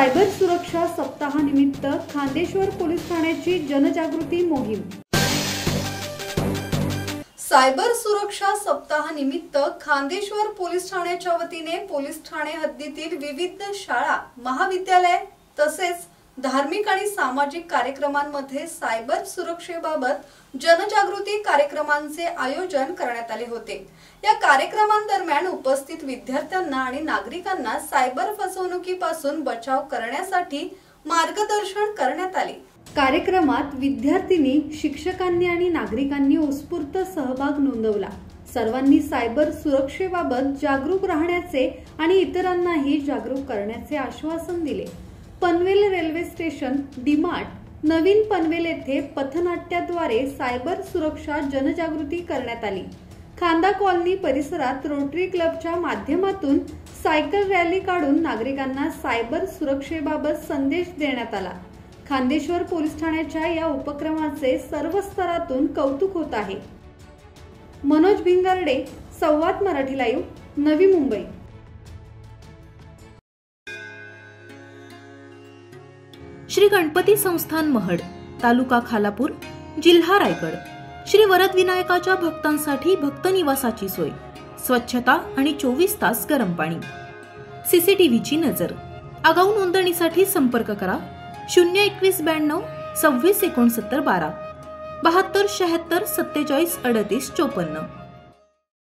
Cyber सुरक्षा सप्ताहानिमित्त Khandeshwar police ठाण्याची जनजागृती मोहीम। सायबर सुरक्षा सप्ताहानिमित्त खांदेश्वर पोलीस ठाण्याच्या वतीने पोलीस ठाणे हद्दीतील विविध शाळा, महाविद्यालय तसेच धार्मिक आणि सामाजिक कार्यक्रमांमध्ये सायबर सुरक्षेबाबत जनजागृती कार्यक्रमांचे आयोजन करण्यात आले होते। या कार्यक्रमांदरम्यान उपस्थित विद्यार्थ्यांना आणि नागरिकांना सायबर फसवणुकीपासून बचाव करण्यासाठी मार्गदर्शन करण्यात आले। कार्यक्रमात विद्यार्थिनी, शिक्षकांनी आणि नागरिकांनी उत्स्फूर्त सहभाग नोंदवला। सर्वांनी सायबर सुरक्षेबाबत जागरूक राहण्याचे आणि इतरांनाही जागरूक करण्याचे आश्वासन दिले। पनवेल रेल्वे स्टेशन, डीमार्ट, नवीन पनवेल येथे पथनाट्याद्वारे सायबर सुरक्षा जनजागृती करण्यात आली। खांदा कॉलनी परिसरात रोटरी क्लबच्या माध्यमातून सायकल रॅली काढून नागरिकांना सायबर सुरक्षेबाबत संदेश देण्यात आला। खांदेश्वर पोलीस ठाण्याच्या या उपक्रमाचे सर्व स्तरातून कौतुक होत आहे। मनोज भिंगारडे, संवाद मराठी लाईव्ह, नवी मुंबई। श्री गणपती संस्थान महड, तालुका खालापूर, जिल्हा रायगड। श्री वरद विनायकाच्या भक्तांसाठी भक्त निवासाची सोय, स्वच्छता आणि 24 तास गरम पाणी, सीसीटीव्हीची नजर। आगाऊ नोंदणीसाठी संपर्क करा 02192 26 69 12 72 76 47 38 54।